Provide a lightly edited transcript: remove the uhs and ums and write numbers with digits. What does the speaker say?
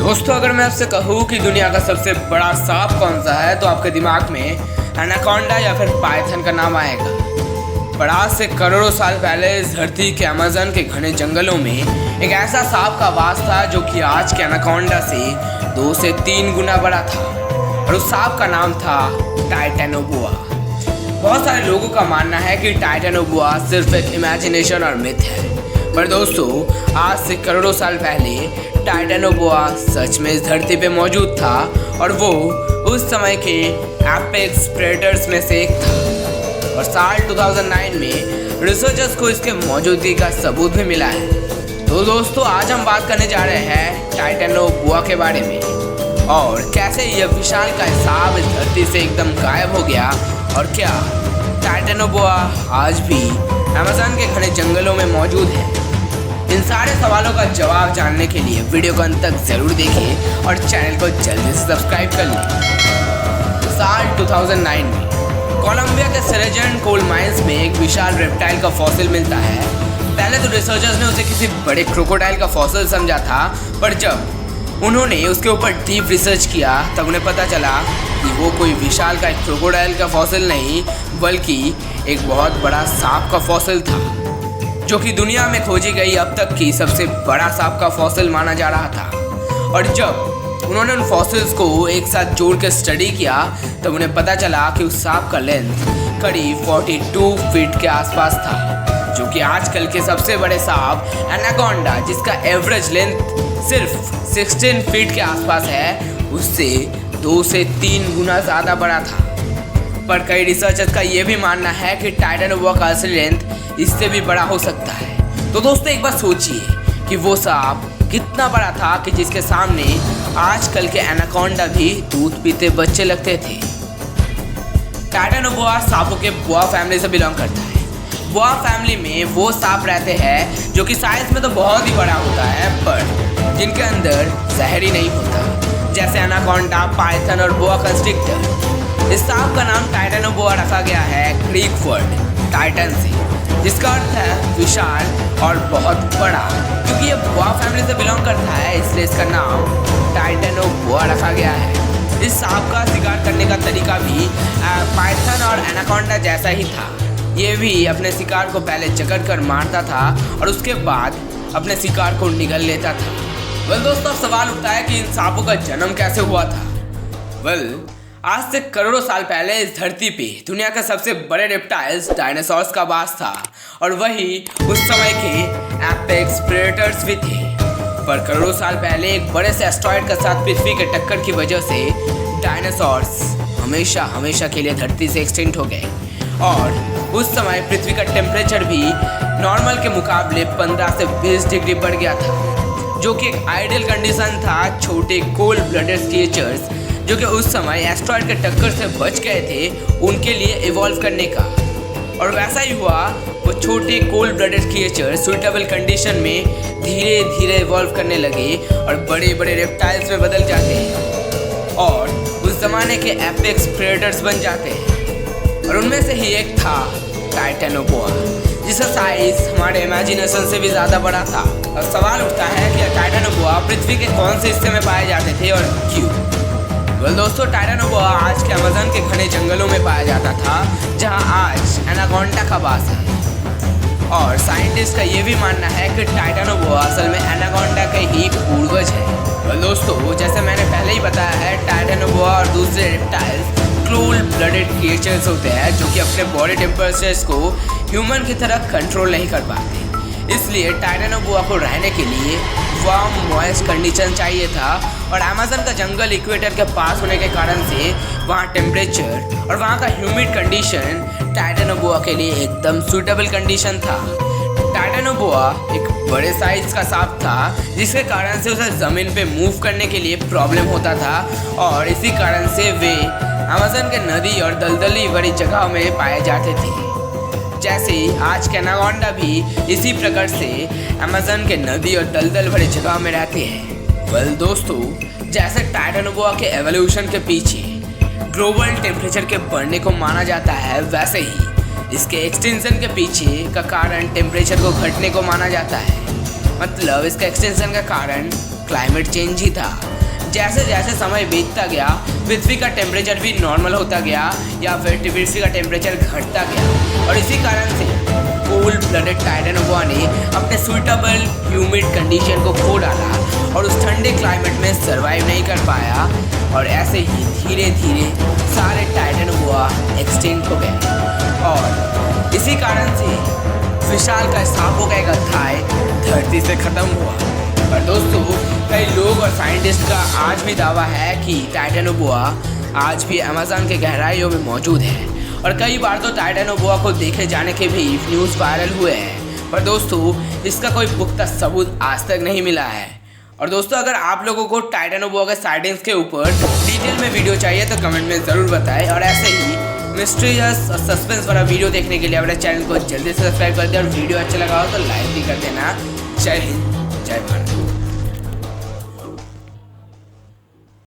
दोस्तों, अगर मैं आपसे कहूँ कि दुनिया का सबसे बड़ा सांप कौन सा है तो आपके दिमाग में एनाकोंडा या फिर पाइथन का नाम आएगा। पर आज से करोड़ों साल पहले इस धरती के अमेज़न के घने जंगलों में एक ऐसा सांप का वास था जो कि आज के एनाकोंडा से 2 से 3 गुना बड़ा था और उस सांप का नाम था टाइटेनोबोआ। बहुत सारे लोगों का मानना है कि टाइटेनोबोआ सिर्फ एक इमेजिनेशन और मिथ है, पर दोस्तों आज से करोड़ों साल पहले टाइटेनोबोआ सच में इस धरती पे मौजूद था और वो उस समय के एपेक्स प्रेडेटर्स में से एक था। और साल 2009 में रिसर्चर्स को इसके मौजूदगी का सबूत भी मिला है। तो दोस्तों आज हम बात करने जा रहे हैं टाइटेनोबोआ के बारे में और कैसे यह विशाल का सांप इस धरती से एकदम गायब हो गया और क्या टाइटेनोबोआ आज भी अमेज़न के घने जंगलों में मौजूद है। इन सारे सवालों का जवाब जानने के लिए वीडियो को अंत तक जरूर देखें और चैनल को जल्दी से सब्सक्राइब कर लें। साल 2009 में कोलंबिया के सेरेजन कोल माइंस में एक विशाल रेप्टाइल का फॉसिल मिलता है। पहले तो रिसर्चर्स ने उसे किसी बड़े क्रोकोडाइल का फॉसिल समझा था, पर जब उन्होंने उसके ऊपर डीप रिसर्च किया तब उन्हें पता चला कि वो कोई विशाल का एक क्रोकोडाइल का फॉसिल नहीं बल्कि एक बहुत बड़ा सांप का फॉसिल था, जो कि दुनिया में खोजी गई अब तक की सबसे बड़ा सांप का फॉसिल माना जा रहा था। और जब उन्होंने उन फॉसिल्स को एक साथ जोड़ कर स्टडी किया तब उन्हें पता चला कि उस सांप का लेंथ करीब 42 फीट के आसपास था, जो कि आजकल के सबसे बड़े सांप एनाकोंडा, जिसका एवरेज लेंथ सिर्फ 16 फीट के आसपास है, उससे 2 से 3 गुना ज़्यादा बड़ा था। पर कई रिसर्चर्स का ये भी मानना है कि टाइटेनोबोआ का असली लेंथ इससे भी बड़ा हो सकता है। तो दोस्तों एक बार सोचिए कि वो सांप कितना बड़ा था कि जिसके सामने आजकल के एनाकोंडा भी दूध पीते बच्चे लगते थे। टाइटेनोबोआ सांपों के बोआ फैमिली से बिलोंग करता है। बोआ फैमिली में वो सांप रहते हैं जो कि साइज में तो बहुत ही बड़ा होता है पर जिनके अंदर जहर ही नहीं होता, जैसे एनाकोंडा, पाइथन और बोआ कंस्ट्रिक्टर। इस सांप का नाम टाइटेनोबोआ रखा गया है ग्रीक वर्ड टाइटन से, जिसका अर्थ है विशाल और बहुत बड़ा। क्योंकि ये बोआ फैमिली से बिलोंग करता है इसलिए इसका नाम टाइटेनोबोआ रखा गया है। इस सांप का शिकार करने का तरीका भी पाइथन और एनाकोंडा जैसा ही था। ये भी अपने शिकार को पहले जकड़ कर मारता था और उसके बाद अपने शिकार को निगल लेता था। दोस्तों सवाल उठता है कि इन सांपों का जन्म कैसे हुआ था। आज से करोड़ों साल पहले इस धरती पे दुनिया का सबसे बड़े रेप्टाइल्स डायनासोर्स का वास था और वही उस समय के एपेक्स प्रेडेटर्स भी थे। पर करोड़ों साल पहले एक बड़े से एस्टेरॉयड के साथ पृथ्वी के टक्कर की वजह से डायनासोर्स हमेशा के लिए धरती से एक्सटिंक्ट हो गए और उस समय पृथ्वी का टेम्परेचर भी नॉर्मल के मुकाबले 15 से 20 डिग्री बढ़ गया था, जो कि एक आइडियल कंडीशन था छोटे कोल्ड ब्लडेड क्रिएचर्स जो कि उस समय एस्टेरॉयड के टक्कर से बच गए थे उनके लिए इवॉल्व करने का। और वैसा ही हुआ, वो छोटे cold blooded creature suitable condition में धीरे धीरे इवॉल्व करने लगे और बड़े बड़े रेप्टाइल्स में बदल जाते हैं और उस जमाने के एपेक्स प्रेडेटर्स बन जाते हैं। और उनमें से ही एक था टाइटेनोबोआ, जिसका साइज हमारे इमेजिनेशन से भी ज़्यादा बड़ा था। और सवाल उठता है कि टाइटेनोबोआ पृथ्वी के कौन से हिस्से में पाए जाते थे और क्यों। दोस्तों टाइटेनोबोआ आज के अमेज़न के घने जंगलों में पाया जाता था, जहां आज एनाकोंडा का वास है। और साइंटिस्ट का ये भी मानना है कि टाइटेनोबोआ असल में एनाकोंडा का ही पूर्वज है। दोस्तों जैसे मैंने पहले ही बताया है, टाइटेनोबोआ और दूसरे रेप्टाइल्स कोल्ड ब्लडेड क्रिएचर्स होते हैं जो कि अपने बॉडी टेम्परेचर्स को ह्यूमन की तरह कंट्रोल नहीं कर पाते। इसलिए टाइटेनोबोआ को रहने के लिए वार्म मॉइस्ट कंडीशन चाहिए था और अमेज़न का जंगल इक्वेटर के पास होने के कारण से वहाँ टेम्परेचर और वहाँ का ह्यूमिड कंडीशन टाइटेनोबोआ के लिए एकदम सूटेबल कंडीशन था। टाइटेनोबोआ एक बड़े साइज का सांप था, जिसके कारण से उसे ज़मीन पे मूव करने के लिए प्रॉब्लम होता था और इसी कारण से वे अमेज़न के नदी और दलदली भरी जगहों में पाए जाते थे। जैसे आज के एनाकोंडा भी इसी प्रकार से अमेज़न के नदी और दलदल भरी जगह में रहते हैं। दोस्तों जैसे टाइटेनोबोआ के एवोल्यूशन के पीछे ग्लोबल टेम्परेचर के बढ़ने को माना जाता है, वैसे ही इसके एक्सटेंशन के पीछे का कारण टेम्परेचर को घटने को माना जाता है। मतलब इसका एक्सटेंशन का कारण क्लाइमेट चेंज ही था। जैसे जैसे समय बीतता गया पृथ्वी का टेम्परेचर भी नॉर्मल होता गया या फिर पृथ्वी का टेम्परेचर घटता गया और इसी कारण से कोल्ड ब्लडेड टाइटैनोबोआ ने अपने सुइटेबल ह्यूमिड कंडीशन को खो डाला और उस ठंडे क्लाइमेट में सरवाइव नहीं कर पाया और ऐसे ही धीरे धीरे सारे टाइटैनोबोआ एक्सटिंक्ट हो गए और इसी कारण से विशाल का सांपों का एक अध्याय धरती से खत्म हुआ। पर दोस्तों कई लोग और साइंटिस्ट का आज भी दावा है कि टाइटैनोबोआ आज भी अमेज़न के गहराइयों में मौजूद है और कई बार तो टाइटैनोबोआ को देखे जाने के भी न्यूज़ वायरल हुए हैं, पर दोस्तों इसका कोई पुख्ता सबूत आज तक नहीं मिला है। और दोस्तों अगर आप लोगों को टाइटैनोबोआ के साइटिंग्स के ऊपर डिटेल में वीडियो चाहिए तो कमेंट में ज़रूर बताएं और ऐसे ही मिस्टीरियस और सस्पेंस वाला वीडियो देखने के लिए हमारे चैनल को जल्दी से सब्सक्राइब कर दें और वीडियो अच्छा लगा हो तो लाइक भी कर देना। जय हिंद, जय भारत।